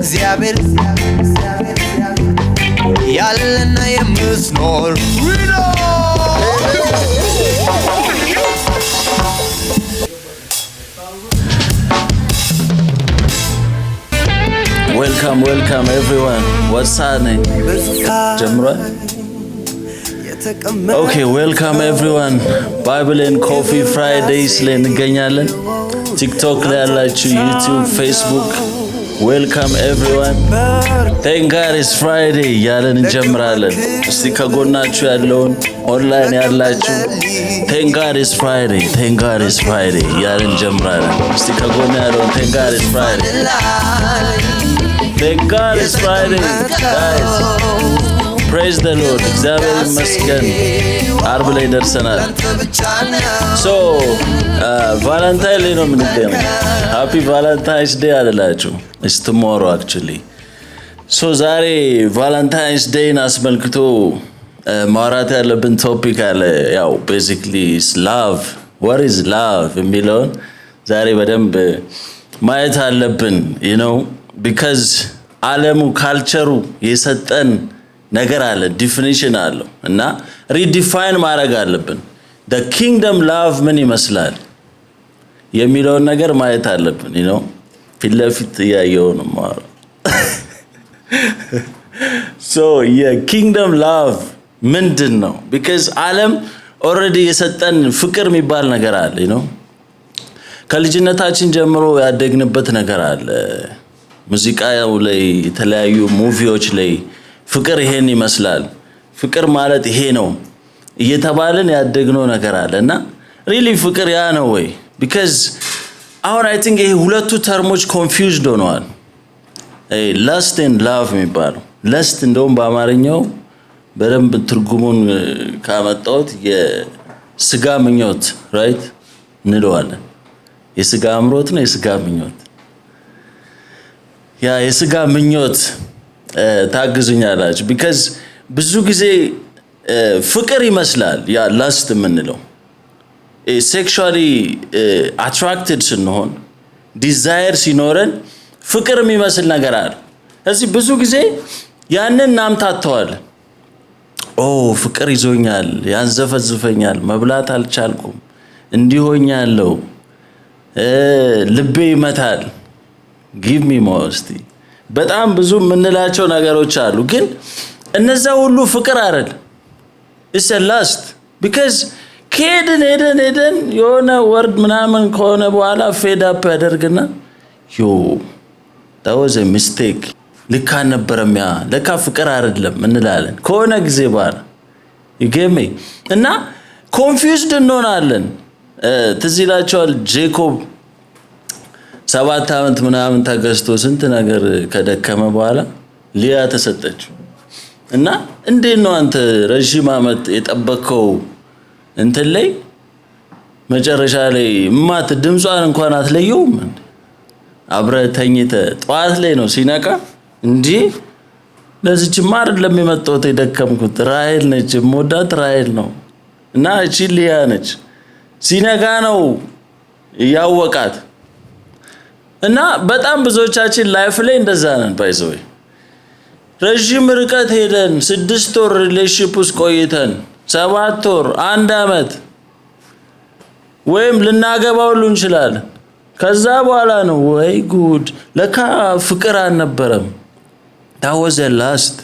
እግዚአብሔር ያለና የምስኖር Welcome everyone. What's happening? Jamra? Okay, welcome everyone. Bible and Coffee Fridays ላይ እንገኛለን. TikTok ላይ ያላችሁ, YouTube, Facebook. Welcome everyone. Thank God it's Friday. ያለን እንጀምራለን. እስቲ ከጎናችሁ ያለውን ኦንላይን ያላችሁ Thank God it's Friday. Thank God it's Friday. ያለን እንጀምራለን. እስቲ ከጎና ያለውን Thank God it's Friday. Thank God it's Friday. Guys, praise the Lord. እግዚአብሔር ይመስገን አርብ ላይ ደርሰናል። So, Valentine ላይ ነው የምንገኘው. Happy Valentine's Day አላችሁ. It's tomorrow actually. So ዛሬ Valentine's Day አስመልክቶ ማውራት ያለብን ቶፒክ አለ። ያው basically is love. What is love የሚለውን ዛሬ በደንብ ማየት አለብን, you know, because ዓለሙ ካልቸሩ የሰጠን ነገር አለ, ዲፊኒሽን አለው እና ሪዲፋይን ማድረግ አለብን. the kingdom love ምን ይመስላል የሚለውን ነገር ማየት አለብን, you know. ፊት ለፊት ያየው ነው ማለት so yeah, kingdom love ምንድን ነው? because ዓለም already የሰጠን ፍቅር የሚባል ነገር አለ, you know. ከልጅነታችን ጀምሮ ያደግንበት ነገር አለ. ሙዚቃው ላይ የተለያዩ ሙቪዎች ላይ ፍቅር ይሄን ይመስላል, ፍቅር ማለት ይሄ ነው እየተባለን ያደግነው ነገር አለና really ፍቅር ያ ነው ወይ? because አሁን I think ይሄ ሁለቱ ተርሞች confused ሆነዋል. lust and love የሚባለው lust እንደውም በአማርኛው በደንብ ትርጉሙን ካመጣሁት የስጋ ምኞት right እንለዋለን. የስጋ አምሮት ነው የስጋ ምኞት. ያ የስጋ ምኞት ታግዙኛላችሁ because ብዙ ጊዜ ፍቅር ይመስላል ያ lust የምንለው sexually attracted ስንሆን desire ሲኖረን ፍቅር የሚመስል ነገር አለ. ስለዚህ ብዙ ጊዜ ያንን ናምታተዋለን. ፍቅር ይዞኛል, ያንዘፈዝፈኛል, መብላት አልቻልኩም, እንዲሆኛለው, ልቤ ይመታል, give me more እስቲ በጣም ብዙ የምንላቸው ነገሮች አሉ. ግን እነዛ ሁሉ ፍቅር አይደል, it's a lust because ከሄድን የሆነ ወርድ ምናምን ከሆነ በኋላ ፌድ አፕ ያደርግና that was a mistake, ልክ አልነበረም, ያ ለካ ፍቅር አይደለም እንላለን ከሆነ ጊዜ በኋላ you get me. እና confused እንሆናለን. ትዝ ይላችኋል ጄኮብ 7 ዓመት ምናምን ተገዝቶ ስንት ነገር ከደከመ በኋላ ሊያ ተሰጠችው እና እንዴት ነው አንተ ረጅም ዓመት የጠበቀው እንትን ላይ መጨረሻ ላይ ማት ድምጿን እንኳን አትለየውም? አብረህ ተኝተህ ጧት ላይ ነው ሲነቃ እንጂ ለዚች ማር ለሚመጣው የደከምኩት ራሔል ነች, ሞዳት ራሔል ነው እና እቺ ሊያ ነች. ሲነጋ ነው ያወቃት. እና በጣም ብዙዎቻችን ላይፍ ላይ እንደዛ ነን ባይዘው. ረጅም ርቀት ሄደን 6 ወር ሪሌሽንሺፕ ውስጥ ቆይተን 7 ወር 1 አመት ወይም ልናገባው ሁሉ እንችላለን. ከዛ በኋላ ነው ወይ ጉድ ለካ ፍቅር አልነበረም, that was a lust,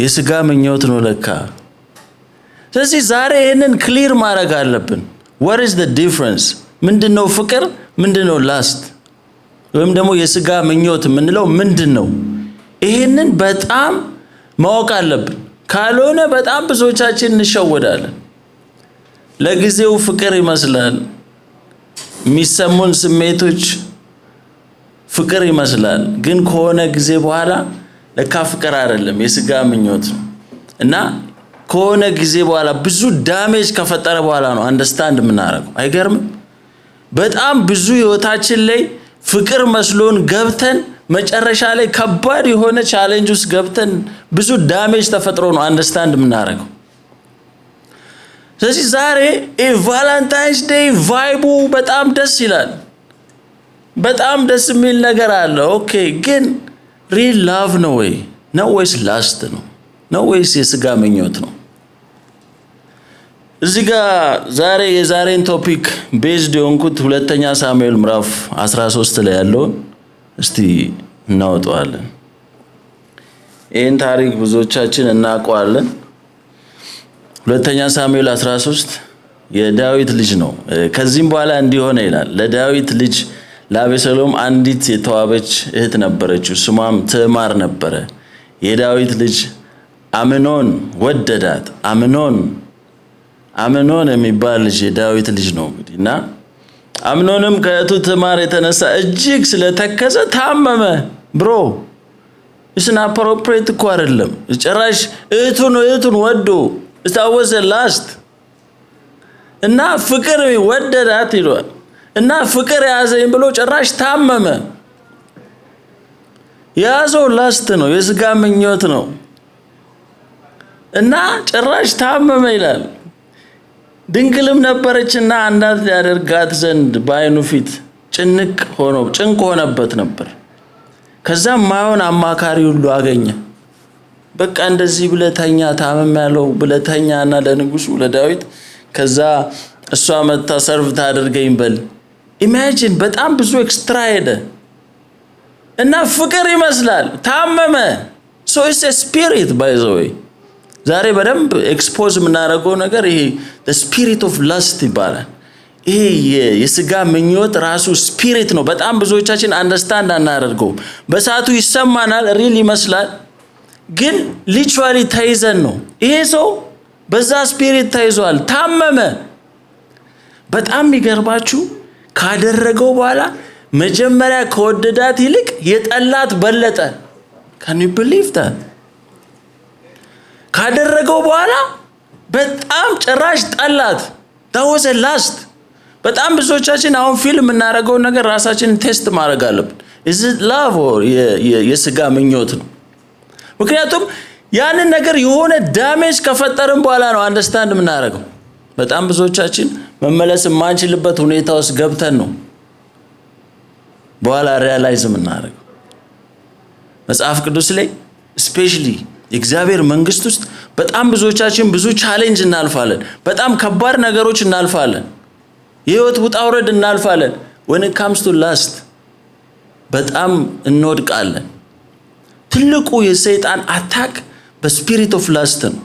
የስጋ ምኞት ነው ለካ. ስለዚህ ዛሬ ይሄንን ክሊር ማድረግ አለብን. what is the difference? ምንድነው ፍቅር? ምንድነው lust? ወይም ደግሞ የስጋ ምኞት የምንለው ምንድነው? ይሄንን በጣም ማወቅ አለብን. ካልሆነ በጣም ብዙዎቻችን እንሸወዳለን. ለጊዜው ፍቅር ይመስላል, የሚሰሙን ስሜቶች ፍቅር ይመስላል, ግን ከሆነ ጊዜ በኋላ ለካ ፍቅር አይደለም የስጋ ምኞት ነው. እና ከሆነ ጊዜ በኋላ ብዙ ዳሜጅ ከፈጠረ በኋላ ነው አንደርስታንድ የምናደርገው. አይገርምም? በጣም ብዙ ህይወታችን ላይ ፍቅር መስሎን ገብተን መጨረሻ ላይ ከባድ የሆነ ቻሌንጅ ውስጥ ገብተን ብዙ ዳሜጅ ተፈጥሮ ነው አንደርስታንድ የምናደርገው. ስለዚህ ዛሬ ቫለንታይንስ ዴይ ቫይቡ በጣም ደስ ይላል. በጣም ደስ የሚል ነገር አለ። ኦኬ ግን ሪል ላቭ ነው ወይ ነው ወይስ ላስት ነው ወይስ የስጋ ምኞት ነው? እዚህ ጋር የዛሬን ቶፒክ ቤዝድ የሆንኩት ሁለተኛ ሳሙኤል ምዕራፍ 13 ላይ ያለውን እስቲ እናወጣዋለን። ይህን ታሪክ ብዙዎቻችን እናውቀዋለን። ሁለተኛ ሳሙኤል 13 የዳዊት ልጅ ነው። ከዚህም በኋላ እንዲሆነ ይላል፣ ለዳዊት ልጅ ለአቤሴሎም አንዲት የተዋበች እህት ነበረችው፣ ስሟም ትዕማር ነበረ። የዳዊት ልጅ አምኖን ወደዳት። አምኖን የሚባል ልጅ የዳዊት ልጅ ነው እንግዲህ እና አምኖንም ከእህቱ ትዕማር የተነሳ እጅግ ስለተከዘ ታመመ። ብሮ እስና አፕሮፕሪየት እኮ አይደለም። ጭራሽ እህቱን ወዶ እስታወዘ ላስት እና ፍቅር ወደዳት ይሏል እና ፍቅር ያዘኝ ብሎ ጭራሽ ታመመ። ያዘው ላስት ነው፣ የስጋ ምኞት ነው እና ጭራሽ ታመመ ይላል። ድንግልም ነበረችና አንዳች ሊያደርጋት ዘንድ በዓይኑ ፊት ጭንቅ ሆነበት ነበር። ከዛም ማይሆን አማካሪ ሁሉ አገኘ። በቃ እንደዚህ ብለተኛ ታመም ያለው ብለተኛና ለንጉሱ ለዳዊት ከዛ እሷ መታ ሰርቭ ታደርገኝ በል። ኢማጂን በጣም ብዙ ኤክስትራ ሄደ እና ፍቅር ይመስላል ታመመ። ሶ ኢትስ ኤ ስፒሪት ባይ ዘ ዌይ ዛሬ በደንብ ኤክስፖዝ የምናደርገው ነገር ይሄ the spirit of lust ይባላል። ይሄ የስጋ ምኞት ራሱ ስፒሪት ነው። በጣም ብዙዎቻችን አንደርስታንድ አናደርገው። በሰዓቱ ይሰማናል፣ ሪል ይመስላል፣ ግን ሊትራሊ ተይዘን ነው። ይሄ ሰው በዛ ስፒሪት ተይዟል፣ ታመመ። በጣም የሚገርባችሁ ካደረገው በኋላ መጀመሪያ ከወደዳት ይልቅ የጠላት በለጠ። can you believe that? ካደረገው በኋላ በጣም ጭራሽ ጠላት። that was a lust። በጣም ብዙዎቻችን አሁን ፊልም እናደርገው ነገር ራሳችንን ቴስት ማድረግ አለብን። is it love or የስጋ ምኞት ነው? ምክንያቱም ያንን ነገር የሆነ ዳሜጅ ከፈጠርን በኋላ ነው አንደርስታንድ የምናደርገው። በጣም ብዙዎቻችን መመለስ የማንችልበት ሁኔታ ውስጥ ገብተን ነው በኋላ ሪያላይዝ የምናደርገው። መጽሐፍ ቅዱስ ላይ ስፔሻሊ የእግዚአብሔር መንግስት ውስጥ በጣም ብዙዎቻችን ብዙ ቻሌንጅ እናልፋለን። በጣም ከባድ ነገሮች እናልፋለን። የህይወት ውጣ ውረድ እናልፋለን። when it comes to lust በጣም እንወድቃለን። ትልቁ የሰይጣን አታክ በስፒሪት ኦፍ ላስት ነው።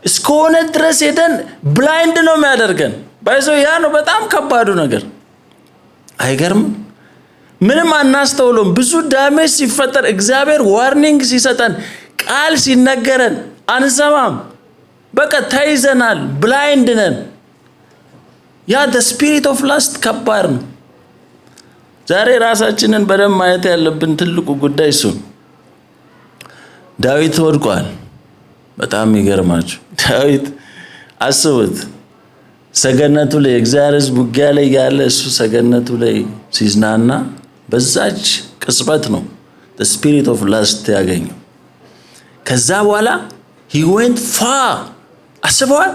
እስከሆነ ድረስ ሄደን ብላይንድ ነው የሚያደርገን። ባይዞ ያ ነው በጣም ከባዱ ነገር። አይገርምም? ምንም አናስተውሎም። ብዙ ዳሜጅ ሲፈጠር እግዚአብሔር ዋርኒንግ ሲሰጠን ቃል ሲነገረን አንሰማም። በቃ ተይዘናል፣ ብላይንድ ነን። ያ the spirit of lust ከባድ ነው። ዛሬ ራሳችንን በደንብ ማየት ያለብን ትልቁ ጉዳይ እሱ። ዳዊት ወድቋል። በጣም ይገርማችሁ። ዳዊት አስቡት፣ ሰገነቱ ላይ እግዚአብሔር ሕዝብ ውጊያ ላይ ያለ እሱ ሰገነቱ ላይ ሲዝናና በዛች ቅጽበት ነው the spirit of lust ያገኘው። ከዛ በኋላ he went far። አስበዋል።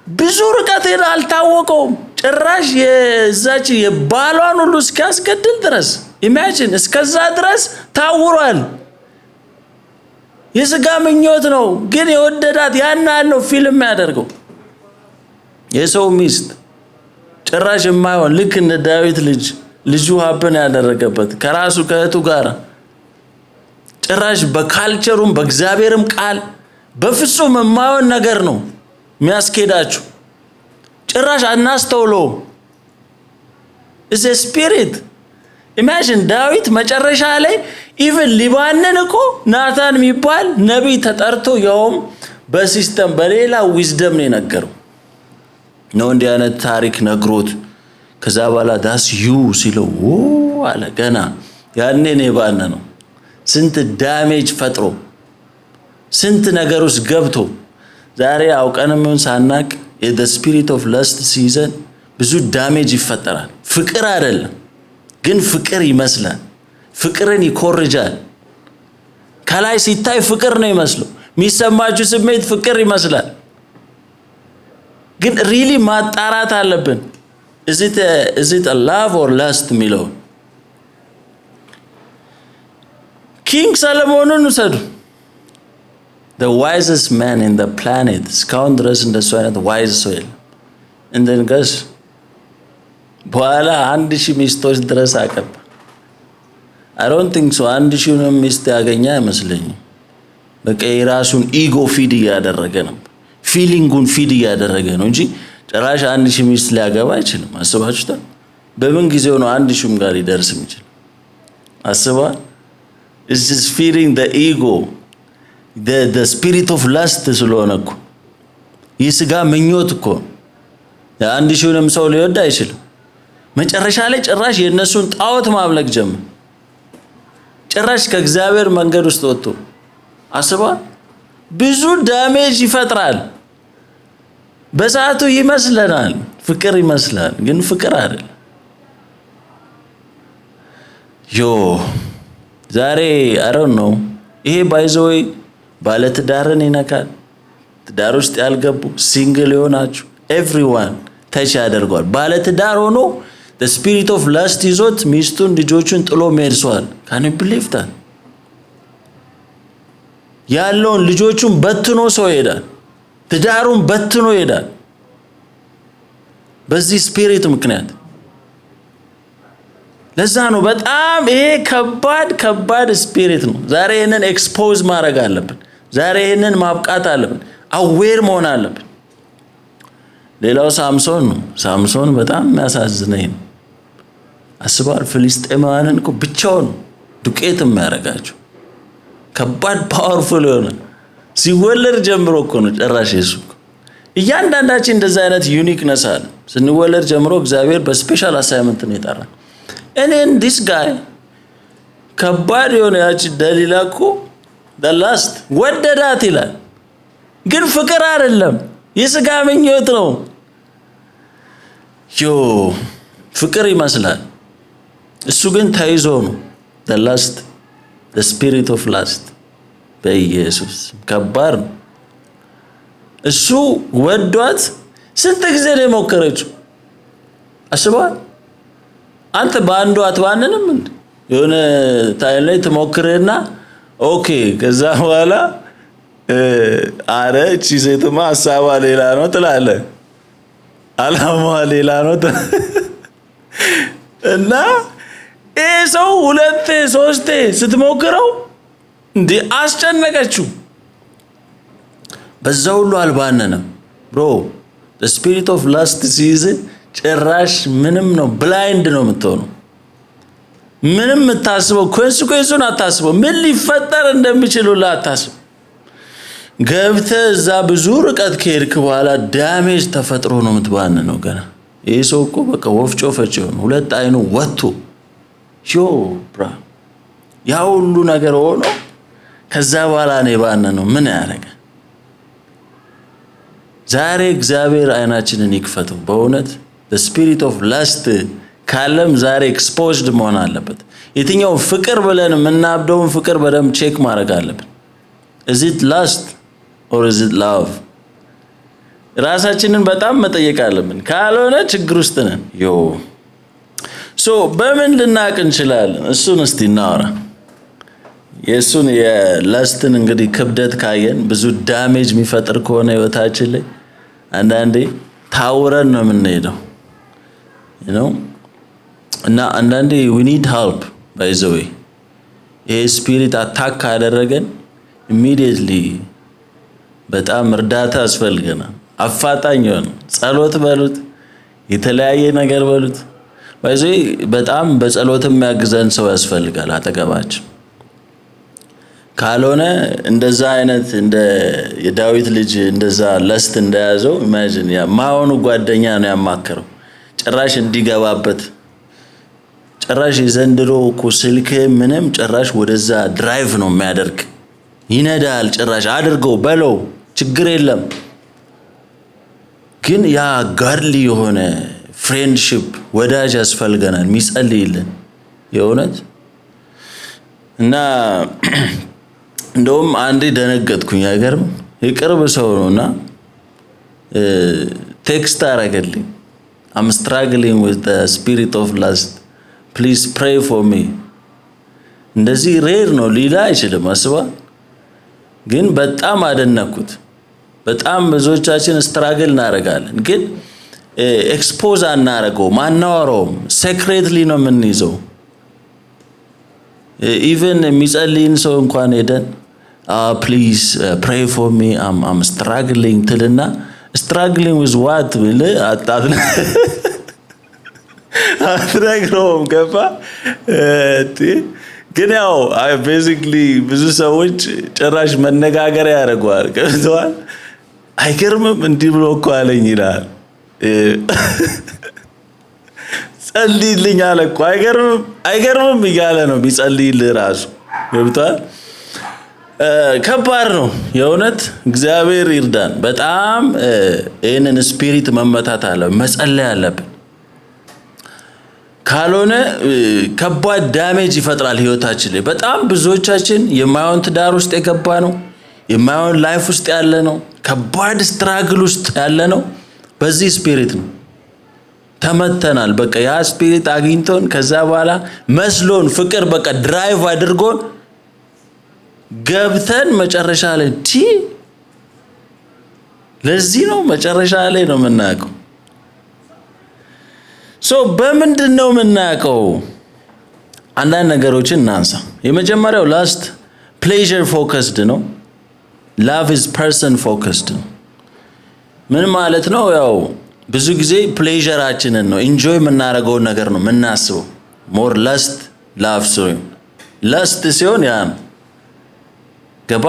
ብዙ ርቀት ሄደ፣ አልታወቀውም። ጭራሽ የዛች የባሏን ሁሉ እስኪያስገድል ድረስ ኢማጂን፣ እስከዛ ድረስ ታውሯል። የስጋ ምኞት ነው፣ ግን የወደዳት ያን ያለው ፊልም ያደርገው የሰው ሚስት ጭራሽ የማይሆን ልክ እንደ ዳዊት ልጁ ሀብን ያደረገበት ከራሱ ከእህቱ ጋር ጭራሽ በካልቸሩም በእግዚአብሔርም ቃል በፍጹም የማይሆን ነገር ነው የሚያስኬዳችሁ። ጭራሽ አናስተውለውም። is a spirit። ኢማጂን ዳዊት መጨረሻ ላይ ኢቭን ሊባንን እኮ ናታን የሚባል ነቢይ ተጠርቶ ያውም በሲስተም በሌላ ዊዝደም ነው የነገረው ነው እንዲህ አይነት ታሪክ ነግሮት ከዛ በኋላ ዳስ ዩ ሲለው አለ። ገና ያኔ ነው ባነነው። ስንት ዳሜጅ ፈጥሮ ስንት ነገር ውስጥ ገብቶ ዛሬ አውቀንም ይሁን ሳናቅ the spirit of lust ሲይዘን ብዙ ዳሜጅ ይፈጠራል። ፍቅር አይደለም ግን ፍቅር ይመስላል። ፍቅርን ይኮርጃል። ከላይ ሲታይ ፍቅር ነው ይመስለው፣ የሚሰማችሁ ስሜት ፍቅር ይመስላል። ግን ሪሊ ማጣራት አለብን። is it a love or lust የሚለው ኪንግ ሰለሞንን ውሰዱ the wisest man in the planet እስካሁን ድረስ እንደሱ አይነት ዋይዝ ሰው የለም and then guys በኋላ 1000 ሚስቶች ድረስ አቀባ I don't think so 1000 ሚስት ያገኛ አይመስለኝም በቃ የራሱን ኢጎ ፊድ ያደረገ ነው ፊሊንጉን ፊድ ያደረገ ነው እንጂ ጭራሽ 1000 ሚስት ሊያገባ አይችልም አስባችሁታል በምን ጊዜው ነው 1000 ጋር ሊደርስ የሚችል አስባ is just feeding the ego the spirit of lust ስለሆነ እኮ ይስጋ ምኞት እኮ የ1000ንም ሰው ሊወድ አይችልም መጨረሻ ላይ ጭራሽ የነሱን ጣዖት ማምለክ ጀመረ ጭራሽ ከእግዚአብሔር መንገድ ውስጥ ወጥቶ አስባ ብዙ ዳሜጅ ይፈጥራል በሰዓቱ ይመስለናል ፍቅር ይመስላል ግን ፍቅር አይደለም ዮ ዛሬ I don't know ይሄ ባይዘይ ባለትዳርን ይነካል ትዳር ውስጥ ያልገቡ ሲንግል የሆናችሁ everyone ተች ያደርጋል ባለትዳር ሆኖ the spirit of lust ይዞት ሚስቱን ልጆቹን ጥሎ መርሷል can you believe that ያለውን ልጆቹን በትኖ ሰው ይሄዳል ትዳሩን በትኖ ይሄዳል በዚህ ስፒሪት ምክንያት ለዛ ነው በጣም ይሄ ከባድ ስፒሪት ነው ዛሬ ይሄንን ኤክስፖዝ ማድረግ አለብን ዛሬ ይሄንን ማብቃት አለብን አዌር መሆን አለብን ሌላው ሳምሶን በጣም የሚያሳዝነኝ አስባል ፍልስጤማውያንን እኮ ብቻውን ዱቄት የሚያረጋቸው ከባድ ፓወርፉል የሆነ ሲወለድ ጀምሮ እኮ ነው ጭራሽ እሱ እያንዳንዳችን እንደዛ አይነት ዩኒክነስ አለ ስንወለድ ጀምሮ እግዚአብሔር በስፔሻል አሳይመንት ነው የጠራን and this guy ከባድ የሆነ ያቺ ደሊላ እኮ the last ወደዳት ይላል ግን ፍቅር አይደለም የስጋ ምኞት ነው ዮ ፍቅር ይመስላል እሱ ግን ተይዞ ነው the last the spirit of lust በኢየሱስ ከባድ እሱ ወዷት ስንት ጊዜ ነው የሞከረችው አስበዋል አንተ ባንዱ አትባንንም እንዴ የሆነ ታይም ላይ ተሞክረና ኦኬ ከዛ በኋላ አረ እቺ ሴትማ ሐሳቧ ሌላ ነው ትላለ አላማዋ ሌላ ነው እና ሰው ሁለቴ ሶስቴ ስትሞክረው እንዴ አስጨነቀችው በዛው ሁሉ አልባነንም bro the spirit of lust is ጭራሽ ምንም ነው ብላይንድ ነው የምትሆነው ምንም የምታስበው ኮንሲኩዌንሱን አታስበው ምን ሊፈጠር እንደሚችል አታስበው ገብተህ እዛ ብዙ ርቀት ከሄድክ በኋላ ዳሜጅ ተፈጥሮ ነው የምትባነነው ገና ይሄ ሰው እኮ በቃ ወፍጮ ፈጭ ነው ሁለት አይኑ ወጥቶ ዮ ብራ ያ ሁሉ ነገር ሆኖ ከዛ በኋላ ነው የባነነው ምን ያረጋ ዛሬ እግዚአብሔር አይናችንን ይክፈተው በእውነት the spirit of lust ካለም ዛሬ exposed መሆን አለበት የትኛው ፍቅር ብለን ምናብደውን ፍቅር በደም ቼክ ማድረግ አለብን is it lust or is it love ራሳችንን በጣም መጠየቅ አለብን ካልሆነ ችግር ውስጥ ነን ዮ ሶ በምን ልናቅ እንችላለን እሱን እስቲ እናወራ የሱን የላስትን እንግዲህ ክብደት ካየን ብዙ ዳሜጅ የሚፈጥር ከሆነ ህይወታችን ላይ አንዳንዴ ታውረን ነው የምንሄደው you know እና አንዳንዴ we need help by the way ይሄ ስፒሪት አታክ ካደረገን immediately በጣም እርዳታ ያስፈልገናል አፋጣኝ ነው ጸሎት በሉት የተለያየ ነገር በሉት by the way በጣም በጸሎትም ያግዘን ሰው ያስፈልጋል አጠገባችን ካልሆነ እንደዛ አይነት እንደ የዳዊት ልጅ እንደዛ ለስት እንደያዘው ኢማጂን ያ ማውኑ ጓደኛ ነው ያማከረው ጭራሽ እንዲገባበት ጭራሽ የዘንድሮ እኮ ስልክ ምንም ጭራሽ ወደዛ ድራይቭ ነው የሚያደርግ ይነዳል ጭራሽ አድርገው በለው ችግር የለም ግን ያ ጋርሊ የሆነ ፍሬንድሺፕ ወዳጅ ያስፈልገናል የሚጸልይልን የእውነት እና እንደውም አንዴ ደነገጥኩኝ አይገርም የቅርብ ሰው ነውና ቴክስት አረገልኝ I'm struggling with the spirit of lust. Please pray for me. እንደዚህ ሬር ነው ሊላ አይችልም። አስባ ግን በጣም አደነኩት። በጣም ብዙዎቻችን ስትራግል እናደርጋለን፣ ግን ኤክስፖዝ አናረገው ማናወራውም፣ ሴክሬትሊ ነው የምንይዘው። ኢቨን የሚጸልይን ሰው እንኳን ሄደን ፕሊዝ ፕሬይ ፎር ሚ አም ስትራግሊንግ ትልና struggling with what will አትነግረውም። ገባ ግን ያው ቤዚክሊ ብዙ ሰዎች ጭራሽ መነጋገሪያ ያደርገዋል። ገብተዋል። አይገርምም እንዲህ ብሎ እኮ አለኝ ይላል። ጸልይልኝ አለ እኮ። አይገርምም እያለ ነው ቢጸልይልህ ራሱ። ገብተዋል። ከባድ ነው የእውነት። እግዚአብሔር ይርዳን። በጣም ይህንን ስፒሪት መመታት አለ መጸለይ አለብን። ካልሆነ ከባድ ዳሜጅ ይፈጥራል ህይወታችን ላይ። በጣም ብዙዎቻችን የማይሆን ትዳር ውስጥ የገባ ነው፣ የማይሆን ላይፍ ውስጥ ያለ ነው፣ ከባድ ስትራግል ውስጥ ያለ ነው። በዚህ ስፒሪት ነው ተመተናል። በቃ ያ ስፒሪት አግኝቶን ከዛ በኋላ መስሎን ፍቅር በቃ ድራይቭ አድርጎን ገብተን መጨረሻ ላይ ለዚህ ነው መጨረሻ ላይ ነው የምናውቀው። በምንድን ነው የምናውቀው? አንዳንድ ነገሮችን እናንሳ። የመጀመሪያው ላስት ፕሌዠር ፎከስድ ነው። ላቭ ኢዝ ፐርሰን ፎከስድ ነው። ምን ማለት ነው? ያው ብዙ ጊዜ ፕሌዠራችንን ነው ኢንጆይ የምናደርገውን ነገር ነው የምናስበው። ሞር ላስት ላቭ ሲሆን ላስት ሲሆን ያ ነው ገባ።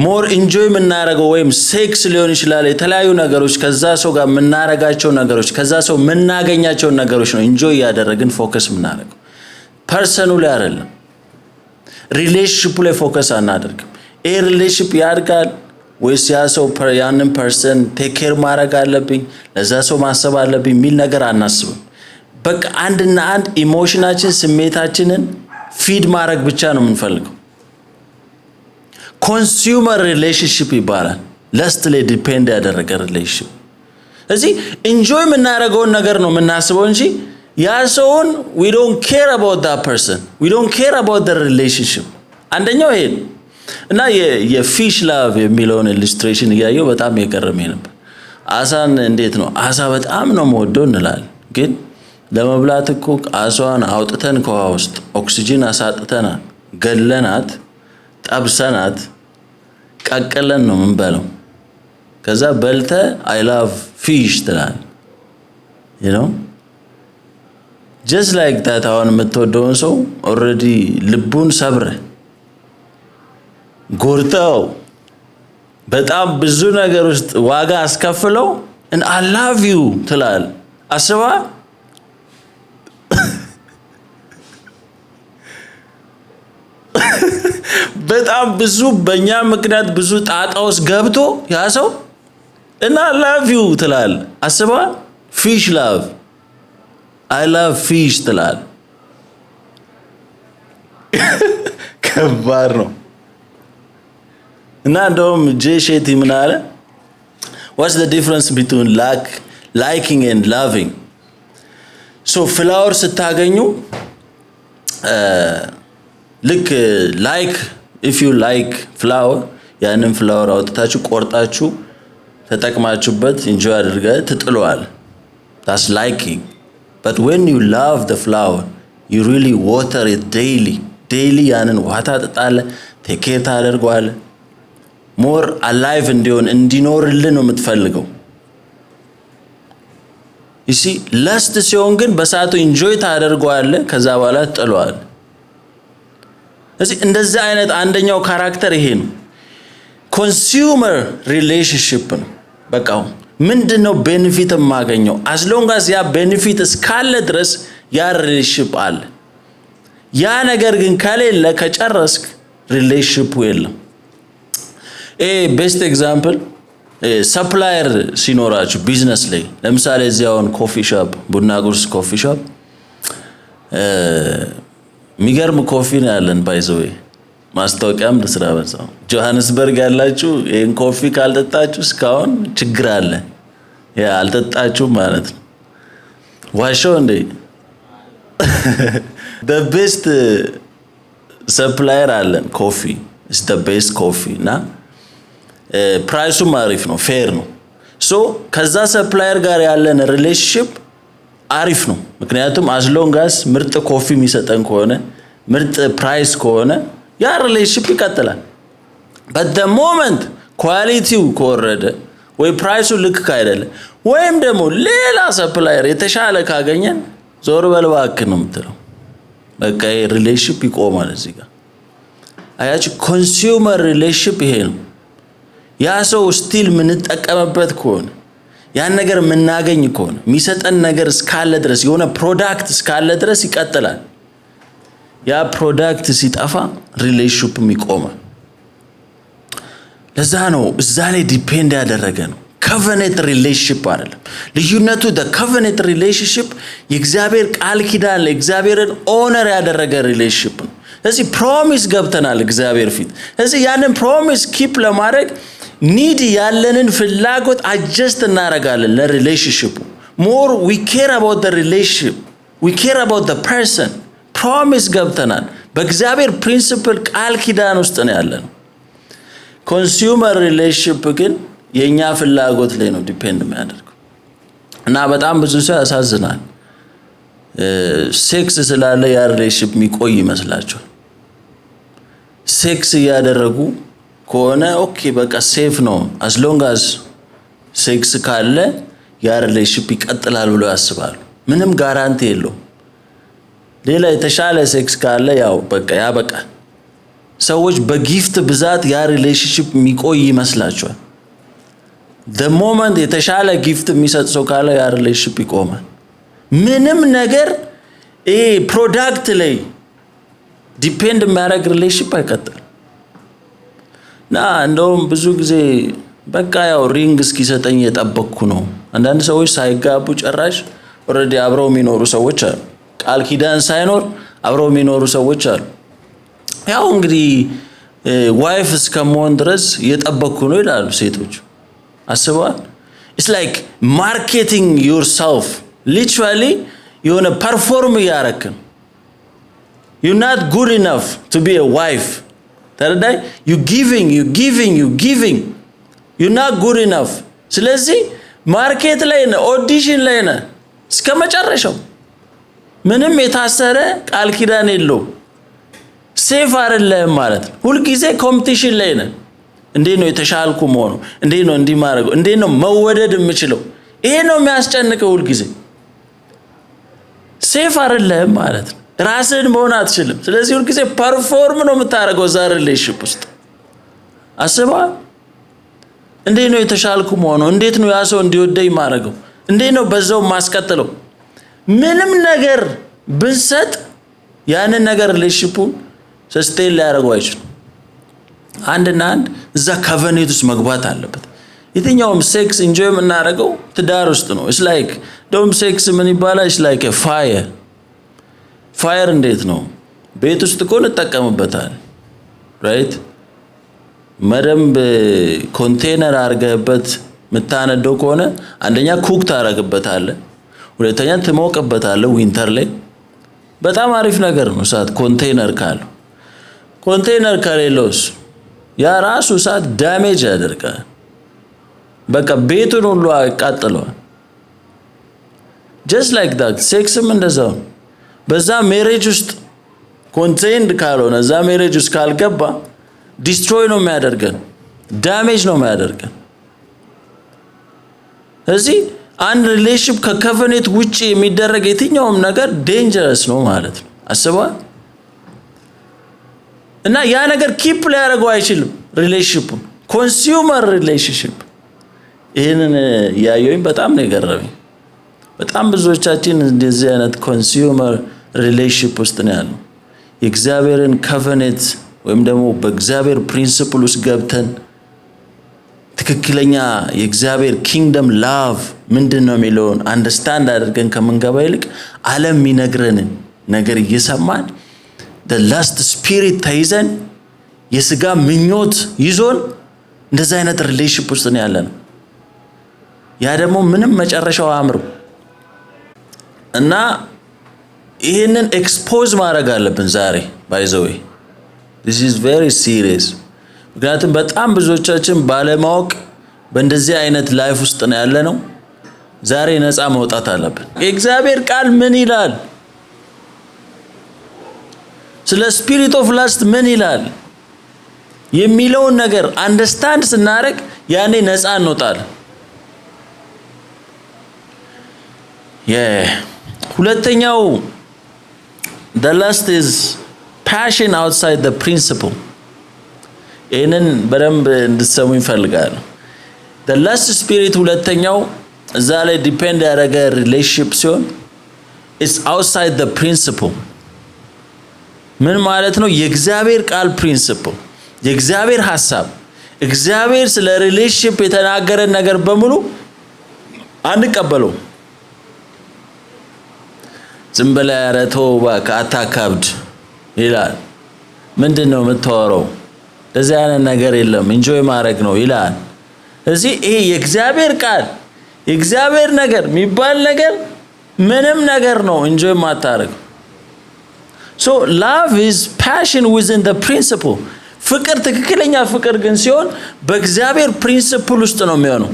ሞር ኢንጆይ የምናደርገው ወይም ሴክስ ሊሆን ይችላል፣ የተለያዩ ነገሮች ከዛ ሰው ጋር የምናረጋቸው ነገሮች፣ ከዛ ሰው የምናገኛቸው ነገሮች ነው ኢንጆይ ያደረግን ፎከስ የምናደርገው። ፐርሰኑ ላይ አይደለም፣ ሪሌሽንሺፑ ላይ ፎከስ አናደርግም። ይሄ ሪሌሽንሺፕ ያድጋል ወይስ ያ ሰው ያንን ፐርሰን ቴክ ኬር ማድረግ አለብኝ፣ ለዛ ሰው ማሰብ አለብኝ የሚል ነገር አናስብም። በቃ አንድና አንድ ኢሞሽናችን ስሜታችንን ፊድ ማድረግ ብቻ ነው የምንፈልገው። ኮንሱመር ሪሌሽንሺፕ ይባላል። ለስት ላይ ዲፔንድ ያደረገ ሪሌሽንሺፕ። እዚህ ኢንጆይ የምናደርገውን ነገር ነው የምናስበው እንጂ ያ ሰውን we don't care about that person, we don't care about the relationship። አንደኛው ይሄ ነው። እና የፊሽ ላቭ የሚለውን ኢሉስትሬሽን እያየው በጣም የገረመኝ ነበር። አሳን እንዴት ነው አሳ በጣም ነው የምወደው እንላለን፣ ግን ለመብላት እኮ አሳዋን አውጥተን ከውሃ ውስጥ ኦክሲጅን አሳጥተናት ገለናት ጠብሰናት ቀቀለን ነው የምንበለው። ከዛ በልተ አይ ላቭ ፊሽ ትላል። you know just like that። አሁን የምትወደውን ሰው ኦልሬዲ ልቡን ሰብረ ጎርተው በጣም ብዙ ነገር ውስጥ ዋጋ አስከፍለው and I love you ትላል። አስባ በጣም ብዙ በእኛ ምክንያት ብዙ ጣጣ ውስጥ ገብቶ ያ ሰው እና ላቭ ዩ ትላል። አስባ ፊሽ ላቭ አይ ላቭ ፊሽ ትላል። ከባድ ነው። እና እንደውም ጄሼቲ ምን አለ? what's the difference between liking and loving? so ፍላወር ስታገኙ ልክ ላይክ if you like flower ያንን ፍላወር አውጥታችሁ ቆርጣችሁ ተጠቅማችሁበት ኢንጆይ አድርገህ ትጥሏል። that's liking. but when you love the flower you really water it daily ያንን ውሃ ታጠጣለህ፣ ቴክ ኬር ታደርገዋለህ። ሞር አላይቭ እንዲኖርልህ ነው የምትፈልገው። you see ለስት ሲሆን ግን በሰዓቱ ኢንጆይ ታደርገዋለህ፣ ከዛ በኋላ ትጥሏል። እዚህ እንደዚህ አይነት አንደኛው ካራክተር ይሄ ነው። ኮንሱመር ሪሌሽንሺፕ ነው። በቃ ምንድነው ቤኔፊት የማገኘው? as long as ያ ቤኔፊት እስካለ ድረስ ያ ሪሌሽንሺፕ አለ። ያ ነገር ግን ከሌለ ከጨረስክ ሪሌሽንሺፑ የለም። ቤስት ኤግዛምፕል ሰፕላየር ሲኖራችሁ ቢዝነስ ላይ ለምሳሌ እዚያውን ኮፊ ሾፕ ቡና ቁርስ ኮፊ ሾፕ ሚገርም ኮፊ ነው ያለን። ባይዘዌ ማስታወቂያም ለስራ በዛው ጆሃንስበርግ ያላችሁ ይሄን ኮፊ ካልጠጣችሁ እስካሁን ችግር አለ። ያ አልጠጣችሁ ማለት ነው። ዋሻው እንዴ the best supplier አለን ኮፊ is the best coffee እና ፕራይሱም አሪፍ ነው ፌር ነው ሶ ከዛ ሰፕላየር ጋር ያለን ሪሌሽንሺፕ አሪፍ ነው ምክንያቱም as long as ምርጥ ኮፊ የሚሰጠን ከሆነ ምርጥ ፕራይስ ከሆነ ያ ሪሌሽንሺፕ ይቀጥላል but the moment ኳሊቲው ከወረደ ወይ ፕራይሱ ልክ ካይደለ ወይም ደግሞ ሌላ ሰፕላየር የተሻለ ካገኘን ዞር በልባክ ነው የምትለው በቃ ሪሌሽንሺፕ ይቆማል እዚህ ጋር አያችሁ ኮንሱመር ሪሌሽንሺፕ ይሄ ነው ያ ሰው ስቲል ምን ተጠቀመበት ከሆነ ያን ነገር ምናገኝ ከሆነ የሚሰጠን ነገር እስካለ ድረስ የሆነ ፕሮዳክት እስካለ ድረስ ይቀጥላል ያ ፕሮዳክት ሲጠፋ ሪሌሽንሺፕም ይቆማል ለዛ ነው እዛ ላይ ዲፔንድ ያደረገ ነው covenant relationship አይደለም ልዩነቱ the covenant relationship የእግዚአብሔር ቃል ኪዳን ለእግዚአብሔርን ኦነር ያደረገ ሪሌሽንሺፕ ነው ስለዚህ ፕሮሚስ ገብተናል እግዚአብሔር ፊት ስለዚህ ያንን ፕሮሚስ ኪፕ ለማድረግ ኒድ ያለንን ፍላጎት አጀስት እናረጋለን ለሪሌሽንሺፑ more we care about the relationship we care about the person ፕሮሚስ ገብተናል በእግዚአብሔር ፕሪንሲፕል ቃል ኪዳን ውስጥ ነው ያለነው ኮንሱመር ሪሌሽንሺፕ ግን የኛ ፍላጎት ላይ ነው ዲፔንድ የሚያደርገው እና በጣም ብዙ ሰው ያሳዝናል ሴክስ ስላለ ያ ሪሌሽንሺፕ የሚቆይ ይመስላችኋል ሴክስ ያደረጉ ከሆነ ኦኬ በቃ ሴፍ ነው as long as ሴክስ ካለ ያ ሪሌሽንሺፕ ይቀጥላል ብሎ ያስባሉ ምንም ጋራንቲ የለውም ሌላ የተሻለ ሴክስ ካለ ያው በቃ ያበቃል ሰዎች በጊፍት ብዛት ያ ሪሌሽንሺፕ የሚቆይ ይመስላችኋል the moment የተሻለ ጊፍት የሚሰጥ ሰው ካለ ያ ሪሌሽንሺፕ ይቆማል ምንም ነገር ፕሮዳክት ላይ ዲፔንድ የሚያደርግ ሪሌሽንሺፕ አይቀጥልም ና እንደውም ብዙ ጊዜ በቃ ያው ሪንግ እስኪሰጠኝ የጠበቅኩ ነው አንዳንድ ሰዎች ሳይጋቡ ጨራሽ ኦሬዲ አብረው የሚኖሩ ሰዎች አሉ ቃል ኪዳን ሳይኖር አብረው የሚኖሩ ሰዎች አሉ ያው እንግዲህ ዋይፍ እስከመሆን ድረስ የጠበቅኩ ነው ይላሉ ሴቶች አስበዋል it's like marketing yourself literally የሆነ ፐርፎርም ያረክን you're not good enough to be a wife ተረዳይ you giving you're not good enough ስለዚህ ማርኬት ላይ ነው ኦዲሽን ላይ ነው እስከመጨረሻው ምንም የታሰረ ቃል ኪዳን የለው ሴፍ አይደለም ማለት ነው ሁሉ ጊዜ ኮምፒቲሽን ላይ ነው እንዴ ነው የተሻልኩ መሆኑ እንዴ ነው እንዲ ማረገው እንዴ ነው መወደድ የምችለው ይሄ ነው የሚያስጨንቀው ሁሉ ጊዜ ሴፍ አይደለም ማለት ነው ራስን መሆን አትችልም ስለዚህ ሁሉ ጊዜ ፐርፎርም ነው የምታረገው ዛሬ ሪሌሽንሺፕ ውስጥ አስባ እንዴ ነው የተሻልኩ መሆኑ እንዴት ነው ያ ሰው እንዲወደኝ ማረገው እንዴ ነው በዛው ማስቀጥለው ምንም ነገር ብንሰጥ ያንን ነገር ሪሌሽንሺፑን ሰስቴን ሊያደርገው አይችልም አንድና አንድ እዛ ኮቨኔንት ውስጥ መግባት አለበት የትኛውም ሴክስ ኢንጆይ የምናደርገው ትዳር ውስጥ ነው it's like ዶም ሴክስ ምን ይባላል it's like a fire እንዴት ነው ቤት ውስጥ እኮ እንጠቀምበታል right መደምብ ኮንቴነር አርገበት ምታነደው ከሆነ አንደኛ ኩክ ታረግበታለህ ሁለተኛ ትሞቅበታለህ ዊንተር ላይ በጣም አሪፍ ነገር ነው ሳት ኮንቴነር ካለው ኮንቴነር ከሌለውስ ያ ራሱ ሳት ዳሜጅ ያደርጋል በቃ ቤቱን ሁሉ ያቃጥለዋል just like that ሴክስም እንደዛው በዛ ሜሬጅ ውስጥ ኮንቴንድ ካልሆነ እዛ ሜሬጅ ውስጥ ካልገባ ዲስትሮይ ነው የሚያደርገን ዳሜጅ ነው የሚያደርገን እዚህ አንድ ሪሌሽንሺፕ ከኮቨኔንት ውጪ የሚደረግ የትኛውም ነገር ዴንጀረስ ነው ማለት ነው አስበዋል እና ያ ነገር ኪፕ ሊያደርገው አይችልም ሪሌሽንሺፑን ኮንሱመር ሪሌሽንሺፕ ይሄንን ያየውኝ በጣም ነው የገረመኝ በጣም ብዙዎቻችን እንደዚህ አይነት ኮንሱመር ሪሌሽንሺፕ ውስጥ ነው ያለው የእግዚአብሔርን ኮቨኔንት ወይም ደግሞ በእግዚአብሔር ፕሪንሲፕል ውስጥ ገብተን ትክክለኛ የእግዚአብሔር ኪንግደም ላቭ ምንድነው የሚለውን አንደርስታንድ አድርገን ከመንገባ ይልቅ ዓለም የሚነግረንን ነገር እየሰማን the last spirit ተይዘን የስጋ ምኞት ይዞን እንደዛ አይነት ሪሌሽንሺፕ ውስጥ ነው ያለነው ያ ደግሞ ምንም መጨረሻው አያምርም እና ይሄንን ኤክስፖዝ ማድረግ አለብን ዛሬ by the way this is very serious ምክንያቱም በጣም ብዙዎቻችን ባለማወቅ በእንደዚህ አይነት ላይፍ ውስጥ ነው ያለነው ዛሬ ነፃ መውጣት አለብን የእግዚአብሔር ቃል ምን ይላል ስለ ስፒሪት ኦፍ ላስት ምን ይላል የሚለውን ነገር አንደርስታንድ ስናደርግ ያኔ ነፃ እንወጣለን ሁለተኛው the lust is passion outside the principle ይህንን በደንብ እንድትሰሙ ይፈልጋሉ the lust spirit ሁለተኛው እዛ ላይ ዲፔንድ ያደረገ ሪሌሽንሺፕ ሲሆን it's outside the principle ምን ማለት ነው የእግዚአብሔር ቃል ፕሪንሲፕል የእግዚአብሔር ሐሳብ እግዚአብሔር ስለ ሪሌሽንሺፕ የተናገረ ነገር በሙሉ አንቀበለው ዝም ብለህ ያረቶ አታካብድ ይላል ምንድነው የምታወራው ለዚህ አይነት ነገር የለም ኢንጆይ ማድረግ ነው ይላል እዚህ ይሄ የእግዚአብሔር ቃል የእግዚአብሔር ነገር የሚባል ነገር ምንም ነገር ነው ኢንጆይ ማታረግ so love is passion within the principle ፍቅር ትክክለኛ ፍቅር ግን ሲሆን በእግዚአብሔር ፕሪንሲፕል ውስጥ ነው የሚሆነው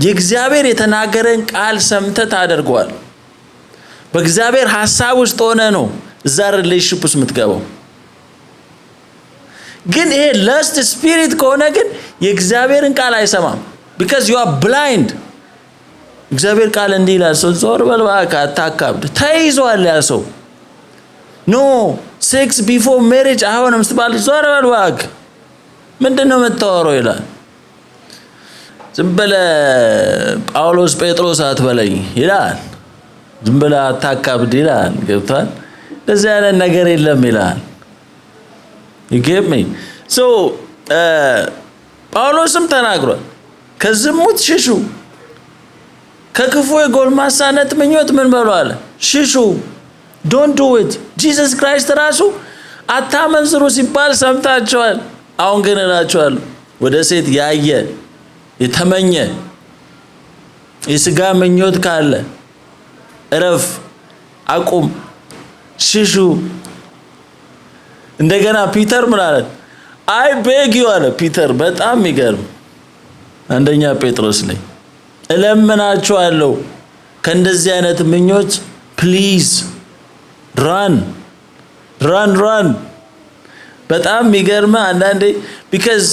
የእግዚአብሔር የተናገረን ቃል ሰምተህ ታደርገዋል በእግዚአብሔር ሐሳብ ውስጥ ሆነ ነው እዛ ሪሌሽንሺፕ ውስጥ የምትገባው ግን ይሄ lust spirit ከሆነ ግን የእግዚአብሔርን ቃል አይሰማም because you are blind እግዚአብሔር ቃል እንዲህ ይላል ሰው ዞር በል እባክህ አታካብድ ተይዟል ያ ሰው no sex before marriage አይሆንም ስትባል ዞር በል እባክህ ምንድነው የምታወራው ይላል ዝም ብለህ ጳውሎስ ጴጥሮስ አትበለኝ ይላል ዝም ብለህ አታካብድ ይላል ገብቷል እንደዚህ አይነት ነገር የለም ይላል you get me so ጳውሎስም ተናግሯል ከዝሙት ሽሹ ከክፉ የጎልማሳነት ምኞት ምን በሉ አለ ሽሹ don't do it Jesus Christ ራሱ አታመንዝሩ ሲባል ሰምታችኋል አሁን ግን እላችኋለሁ ወደ ሴት ያየ የተመኘ የሥጋ ምኞት ካለ እረፍ አቁም ሽሹ እንደገና ፒተር ምን አለ አይ ቤግ ዩ አለ ፒተር በጣም ይገርም አንደኛ ጴጥሮስ ላይ እለምናችኋለሁ ከእንደዚህ አይነት ምኞት ፕሊዝ run በጣም ይገርም አንዳንዴ because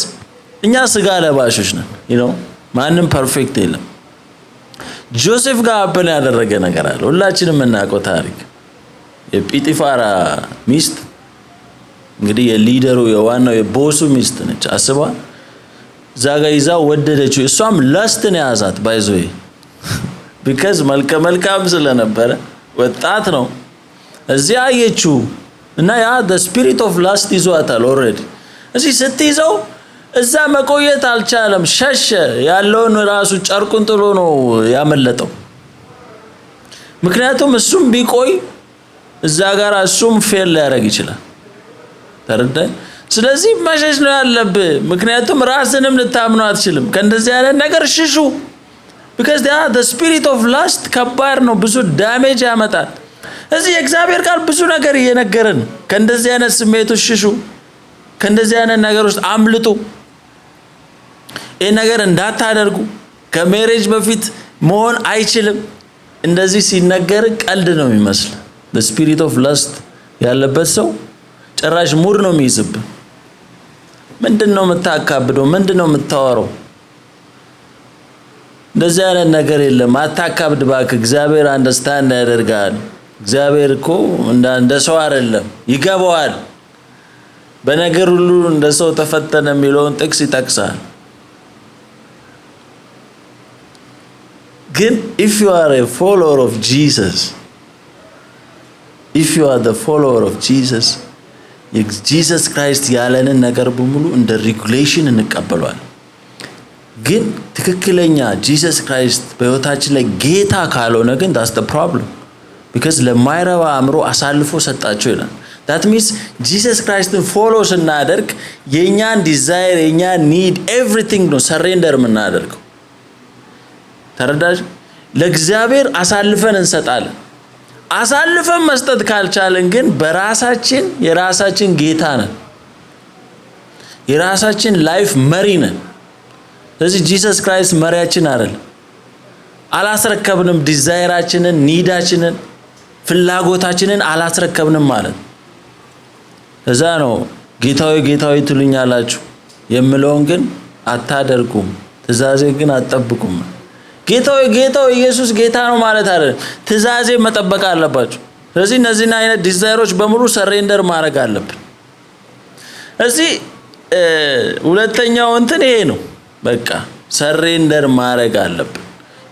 እኛ ስጋ ለባሾች ነን you know ማንም ፐርፌክት የለም ጆሴፍ ጋር አብን ያደረገ ነገር አለ ሁላችንም እናውቀው ታሪክ የጲጢፋራ ሚስት እንግዲህ የሊደሩ የዋናው የቦሱ ሚስት ነች አስባ ዛጋ ይዛው ወደደችው እሷም ለስትን ያዛት ባይዞይ because መልካም ስለነበረ ወጣት ነው እዚያ አየችው እና ያ the spirit of lust ይዟታል already እዚህ ስትይዘው እዛ መቆየት አልቻለም ሸሸ ያለውን ራሱ ጨርቁን ጥሎ ነው ያመለጠው ምክንያቱም እሱም ቢቆይ እዛ ጋር እሱም ፌል ሊያደርግ ይችላል ተረዳኝ ስለዚህ መሸሽ ነው ያለብህ ምክንያቱም ራስንም ልታምነው አትችልም ከእንደዚህ አይነት ነገር ሽሹ because the spirit of lust ከባድ ነው ብዙ ዳሜጅ ያመጣል እዚህ የእግዚአብሔር ቃል ብዙ ነገር እየነገረን ከእንደዚህ አይነት ስሜቶች ሽሹ ከእንደዚህ አይነት ነገር ውስጥ አምልጡ ይሄ ነገር እንዳታደርጉ ከሜሬጅ በፊት መሆን አይችልም እንደዚህ ሲነገር ቀልድ ነው የሚመስል the spirit of lust ያለበት ሰው ጭራሽ ሙድ ነው የሚይዝብ ምንድነው የምታካብደው ምንድነው የምታወራው እንደዚህ አይነት ነገር የለም አታካብድ ባክ እግዚአብሔር አንደርስታንድ ያደርጋል እግዚአብሔር እኮ እንደ ሰው አይደለም ይገባዋል በነገር ሁሉ እንደ ሰው ተፈተነ የሚለውን ጥቅስ ይጠቅሳል ግን if you are a follower of Jesus if you are the follower of Jesus Jesus Christ ያለንን ነገር በሙሉ እንደ ሬጉሌሽን እንቀበሏል ግን ትክክለኛ Jesus Christ በህይወታችን ላይ ጌታ ካልሆነ ግን that's the problem because ለማይረባ አምሮ አሳልፎ ሰጣቸው ይላል that means Jesus Christ follow ስናደርግ የኛን ዲዛይር የኛን ኒድ everything ነው surrender የምናደርገው ተረዳሽ ለእግዚአብሔር አሳልፈን እንሰጣለን አሳልፈን መስጠት ካልቻለን ግን በራሳችን የራሳችን ጌታ ነን። የራሳችን ላይፍ መሪ ነን። ስለዚህ ጂሰስ ክራይስት መሪያችን አይደል? አላስረከብንም። ዲዛይራችንን፣ ኒዳችንን፣ ፍላጎታችንን አላስረከብንም ማለት። እዛ ነው ጌታዊ ጌታዊ ትሉኛላችሁ የምለውን ግን አታደርጉም፣ ትእዛዜን ግን አትጠብቁም። ጌታዊ ጌታዊ ኢየሱስ ጌታ ነው ማለት አይደለም። ትእዛዜን መጠበቅ አለባችሁ። ስለዚህ እነዚህን አይነት ዲዛይሮች በሙሉ ሰሬንደር ማድረግ አለብን። እዚህ ሁለተኛው እንትን ይሄ ነው። በቃ ሰሬንደር ማድረግ አለብን።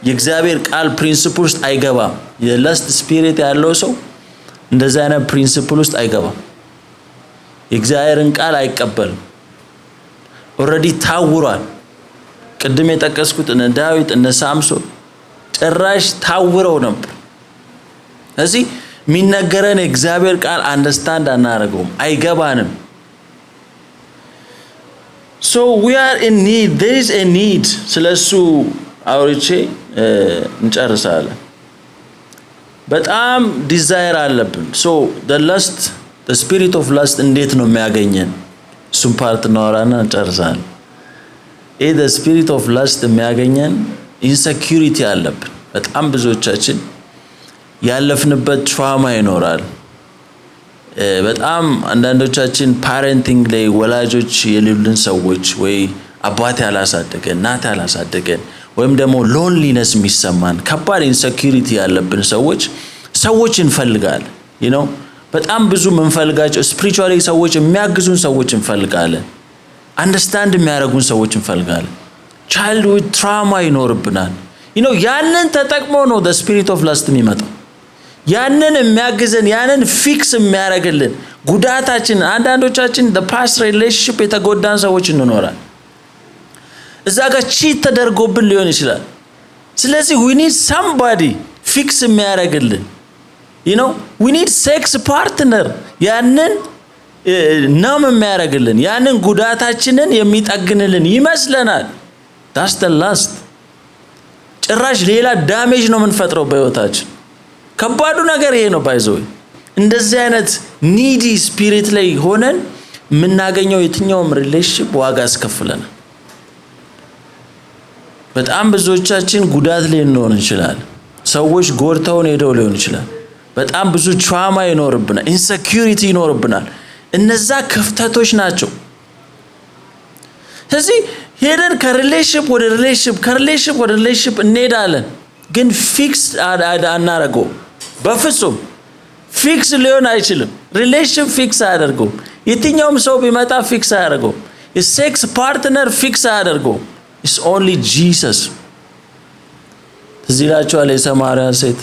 የእግዚአብሔር ቃል ፕሪንሲፕል ውስጥ አይገባም። የለስት ስፒሪት ያለው ሰው እንደዚህ አይነት ፕሪንሲፕል ውስጥ አይገባም። የእግዚአብሔርን ቃል አይቀበልም። ኦልሬዲ ታውሯል። ቅድም የጠቀስኩት እነ ዳዊት እነ ሳምሶን ጭራሽ ታውረው ነበር። ስለዚህ የሚነገረን የእግዚአብሔር ቃል አንደርስታንድ አናደርገውም፣ አይገባንም። So we are in need. There is a need. ስለሱ አውርቼ እንጨርሳለን። በጣም ዲዛይር አለብን። So the spirit of lust እንዴት ነው የሚያገኘን? እሱን ፓርት እናወራና እንጨርሳለን። the spirit of lust የሚያገኘን ኢንሴኪዩሪቲ አለብን። በጣም ብዙዎቻችን ያለፍንበት ትራውማ ይኖራል። በጣም አንዳንዶቻችን ፓረንቲንግ ላይ ወላጆች የሌሉን ሰዎች ወይ አባት ያላሳደገን እናት ያላሳደገን ወይም ደግሞ ሎንሊነስ የሚሰማን ከባድ ኢንሴኪዩሪቲ ያለብን ሰዎች እንፈልጋለን። በጣም ብዙ እንፈልጋቸው ስፒሪቹዋሊ ሰዎች የሚያግዙን ሰዎች እንፈልጋለን። አንደርስታንድ የሚያደርጉን ሰዎች እንፈልጋለን። ቻይልድሁድ ትራውማ ይኖርብናል። ያንን ተጠቅሞ ነው the spirit of lust የሚመጣው። ያንን የሚያግዘን ያንን ፊክስ የሚያደርግልን ጉዳታችን። አንዳንዶቻችን the past relationship የተጎዳን ሰዎች እንኖራለን። እዛ ጋር ቺት ተደርጎብን ሊሆን ይችላል። ስለዚህ we need somebody ፊክስ የሚያደርግልን we need sex partner ያንን ናም የሚያደርግልን ያንን ጉዳታችንን የሚጠግንልን ይመስለናል። that's the lust። ጭራሽ ሌላ ዳሜጅ ነው የምንፈጥረው በህይወታችን። ከባዱ ነገር ይሄ ነው። ባይዘው እንደዚህ አይነት ኒዲ ስፒሪት ላይ ሆነን የምናገኘው የትኛውም ሪሌሽንሺፕ ዋጋ ያስከፍለናል። በጣም ብዙዎቻችን ጉዳት ላይ እንሆን እንችላለን። ሰዎች ጎርተውን ሄደው ሊሆን ይችላል። በጣም ብዙ ትራውማ ይኖርብናል፣ ኢንሴኪዩሪቲ ይኖርብናል። እነዛ ክፍተቶች ናቸው። ስለዚህ ሄደን ከሪሌሽንሺፕ ወደ ሪሌሽንሺፕ እንሄዳለን፣ ግን ፊክስ አናረገው። በፍጹም ፊክስ ሊሆን አይችልም። ሪሌሽንሺፕ ፊክስ አያደርገውም። የትኛውም ሰው ቢመጣ ፊክስ አያደርገውም። የሴክስ ፓርትነር ፊክስ አያደርገውም። it's only Jesus። ትዝ ይላችኋል የሰማርያ ሴት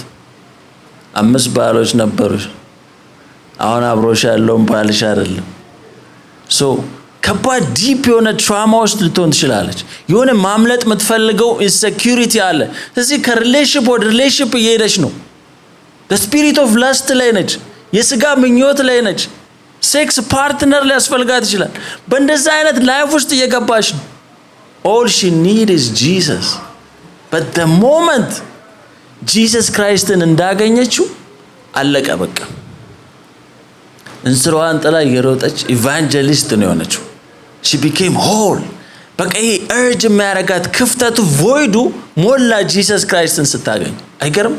5 ባሎች ነበሩሽ፣ አሁን አብሮሽ ያለውን ባልሽ አይደለም። ከባድ ዲፕ የሆነ ትራውማ ውስጥ ልትሆን ትችላለች። የሆነ ማምለጥ የምትፈልገው ኢንሴኪዩሪቲ አለ። ስለዚህ ከሪሌሽንሺፕ ወደ ሪሌሽንሺፕ እየሄደች ነው። the spirit of lust ላይ ነች፣ የስጋ ምኞት ላይ ነች። ሴክስ ፓርትነር ሊያስፈልጋት ይችላል። በእንደዛ አይነት ላይፍ ውስጥ እየገባች ነው። all she need is Jesus። but the moment Jesus Christን እንዳገኘችው አለቀ በቃ። እንስራዋን ጥላ እየሮጠች ኢቫንጀሊስት ነው የሆነችው። she became whole። በቃ ይሄ urge የሚያረጋት ክፍተቱ ቮይዱ ሞላ ጂሰስ ክራይስትን ስታገኝ። አይገርም?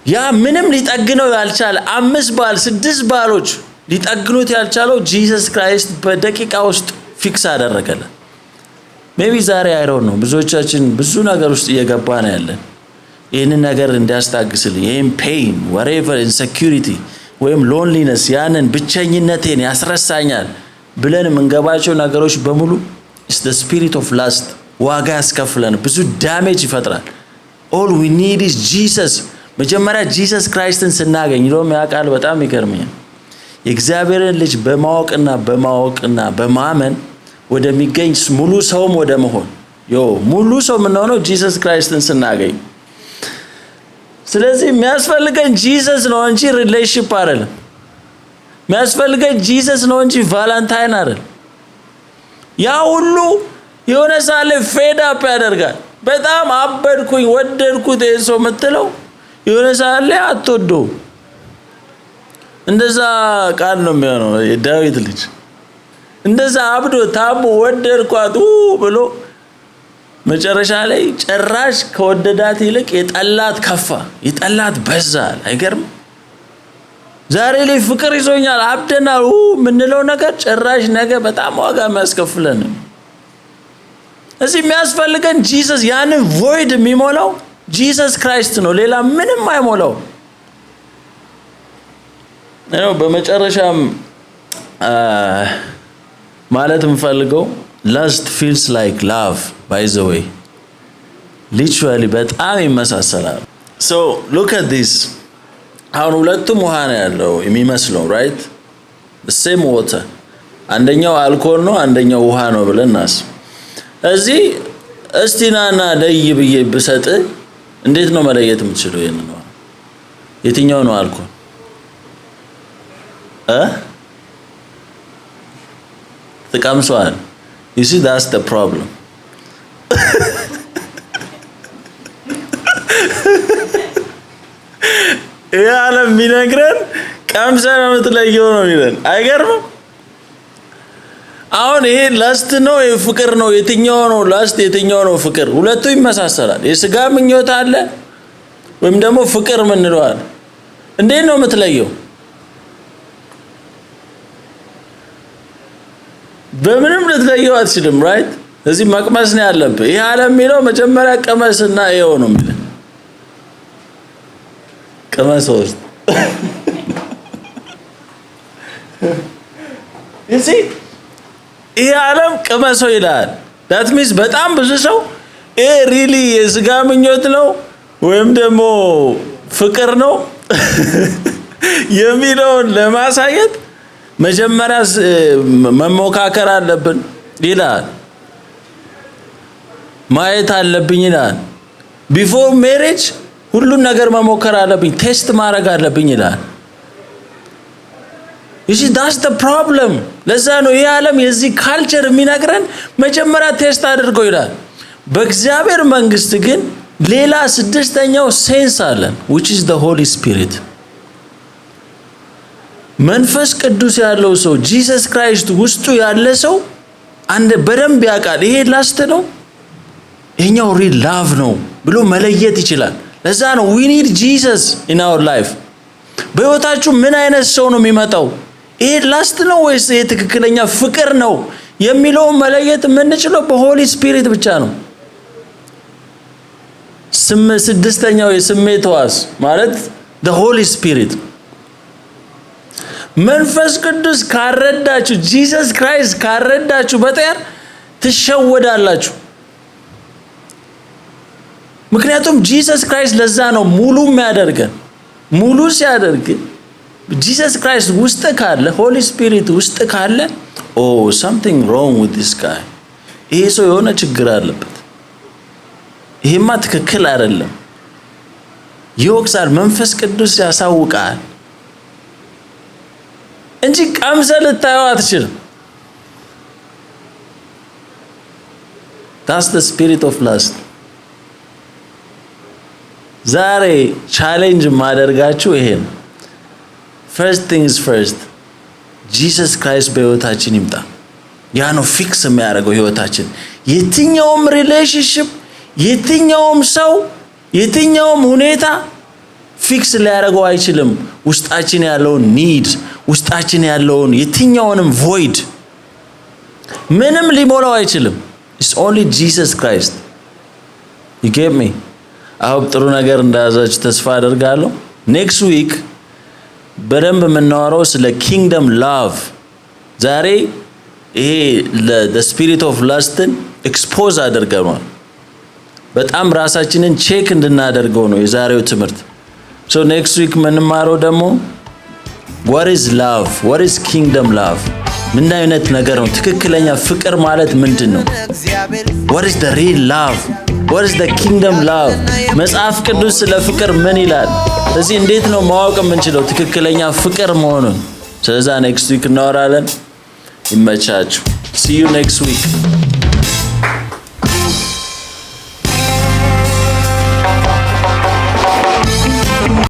ያ ምንም ሊጠግነው ያልቻለ 5 ባል 6 ባሎች ሊጠግኑት ያልቻለው ጂሰስ ክራይስት በደቂቃ ውስጥ ፊክስ አደረገለት። ሜቢ ዛሬ አይሮን ነው ብዙዎቻችን ብዙ ነገር ውስጥ እየገባን ያለን ይህንን ነገር እንዲያስታግስልኝ ይህን ፔን whatever insecurity ወይም ሎንሊነስ ያንን ብቸኝነቴን ያስረሳኛል ብለን የምንገባቸው ነገሮች በሙሉ is the spirit of lust። ዋጋ ያስከፍለን፣ ብዙ ዳሜጅ ይፈጥራል። all we need is Jesus። መጀመሪያ ጂሰስ ክራይስትን ስናገኝ ነው ያቃል። በጣም ይገርመኛል። የእግዚአብሔርን ልጅ በማወቅና በማመን ወደሚገኝ ሙሉ ሰውም ወደ መሆን ሙሉ ሰው የምንሆነው ጂሰስ ክራይስትን ስናገኝ። ስለዚህ የሚያስፈልገን ጂሰስ ነው እንጂ ሪሌሽንሺፕ አይደለም። የሚያስፈልገን ጂሰስ ነው እንጂ ቫለንታይን አይደለም። ያ ሁሉ የሆነ ሳለ ፌድ አፕ ያደርጋል። በጣም አበድኩኝ ወደድኩት ሰው የምትለው የሆነ ሰዓት ላይ አትወደው። እንደዛ ቃል ነው የሚሆነው። የዳዊት ልጅ እንደዛ አብዶ ታሞ ወደድኳት ብሎ መጨረሻ ላይ ጭራሽ ከወደዳት ይልቅ የጠላት ከፋ፣ የጠላት በዛ። አይገርም? ዛሬ ላይ ፍቅር ይዞኛል አብደናል ምንለው ነገር ጭራሽ ነገ በጣም ዋጋ የሚያስከፍለን። እዚህ የሚያስፈልገን ጂሰስ፣ ያንን ቮይድ የሚሞላው ጂሰስ ክራይስት ነው፣ ሌላ ምንም አይሞላው ነው። በመጨረሻም ማለት የምፈልገው lust feels like love, by the way. Literally በጣም ይመሳሰላል። So look at this. አሁን ሁለቱም ውሃ ነው ያለው የሚመስለው right? The same water. አንደኛው አልኮል ነው፣ አንደኛው ውሃ ነው ብለን እናስብ። እዚህ እስቲናና ለይ ብዬ ብሰጥ እንዴት ነው መለየት የምትችለው? ይሄን ነው የትኛው ነው አልኮል? ተቀምሷል። You see, that's the problem. ዓለም የሚነግረን ቀምሰን የምትለየው ነው የሚለን። አይገርምም? አሁን ይሄ ላስት ነው ፍቅር ነው? የትኛው ነው ላስት የትኛው ነው ፍቅር? ሁለቱ ይመሳሰላል። የስጋ ምኞት አለ ወይም ደግሞ ፍቅር ምንለው አለ። እንዴት ነው የምትለየው? በምንም ልትለየው አትችልም። ራይት? እዚህ መቅመስ ነው ያለብህ። ይሄ ዓለም የሚለው መጀመሪያ ቀመስና ይኸው ነው የሚለው። ቀመስ ውስጥ እሺ፣ ይሄ ዓለም ቀመሰው ይላል። that means በጣም ብዙ ሰው ይሄ ሪሊ የስጋ ምኞት ነው ወይም ደግሞ ፍቅር ነው የሚለውን ለማሳየት መጀመሪያ መሞካከር አለብን ይላል። ማየት አለብኝ ይላል። ቢፎር ሜሬጅ ሁሉን ነገር መሞከር አለብኝ፣ ቴስት ማድረግ አለብኝ ይላል። you see that's the problem። ለዛ ነው ይሄ ዓለም የዚህ ካልቸር የሚነግረን መጀመሪያ ቴስት አድርጎ ይላል። በእግዚአብሔር መንግስት ግን ሌላ ስድስተኛው ሴንስ አለን which is the Holy Spirit። መንፈስ ቅዱስ ያለው ሰው ጂሰስ ክራይስት ውስጡ ያለ ሰው አንድ በደንብ ያውቃል። ይሄ ላስት ነው ይሄኛው ሪል ላቭ ነው ብሎ መለየት ይችላል። ለዛ ነው we need Jesus in our life። በህይወታችሁ ምን አይነት ሰው ነው የሚመጣው? ይሄ ላስት ነው ወይስ ይሄ ትክክለኛ ፍቅር ነው የሚለው መለየት የምንችለው በሆሊ ስፒሪት ብቻ ነው። ስድስተኛው የስሜት ሕዋስ ማለት the Holy Spirit። መንፈስ ቅዱስ ካረዳችሁ ጂሰስ ክራይስት ካረዳችሁ በጠር ትሸወዳላችሁ። ምክንያቱም ጂሰስ ክራይስት ለዛ ነው ሙሉ የሚያደርገን። ሙሉ ሲያደርግ ጂሰስ ክራይስት ውስጥ ካለ ሆሊ ስፒሪት ውስጥ ካለ something wrong with this guy። ይሄ ሰው የሆነ ችግር አለበት፣ ይሄማ ትክክል አይደለም ይወቅሳል። መንፈስ ቅዱስ ያሳውቃል እንጂ ቀምሰህ ልታየው አትችልም። that's the spirit of lust። ዛሬ ቻሌንጅ ማደርጋችሁ ይሄ ነው። first things first ጂሰስ ክራይስት በህይወታችን ይምጣ። ያ ነው ፊክስ የሚያደርገው ህይወታችን። የትኛውም ሪሌሽንሺፕ፣ የትኛውም ሰው፣ የትኛውም ሁኔታ ፊክስ ሊያደርገው አይችልም። ውስጣችን ያለውን ኒድ፣ ውስጣችን ያለውን የትኛውንም ቮይድ ምንም ሊሞላው አይችልም። it's only Jesus Christ። you get me? አሁን ጥሩ ነገር እንዳያዛችሁ ተስፋ አደርጋለሁ። ኔክስት ዊክ በደንብ የምናወራው ስለ ኪንግደም ላቭ። ዛሬ ይሄ the spirit of lust ኤክስፖዝ አድርገናል። በጣም ራሳችንን ቼክ እንድናደርገው ነው የዛሬው ትምህርት። so next week የምንማረው ደግሞ what is love? what is kingdom love? ምን አይነት ነገር ነው? ትክክለኛ ፍቅር ማለት ምንድነው? what is the real love? what is the kingdom love? መጽሐፍ ቅዱስ ስለ ፍቅር ምን ይላል? ስለዚህ እንዴት ነው ማወቅ የምንችለው ትክክለኛ ፍቅር መሆኑን? ስለዛ next week እናወራለን። ይመቻችሁ። see you next week።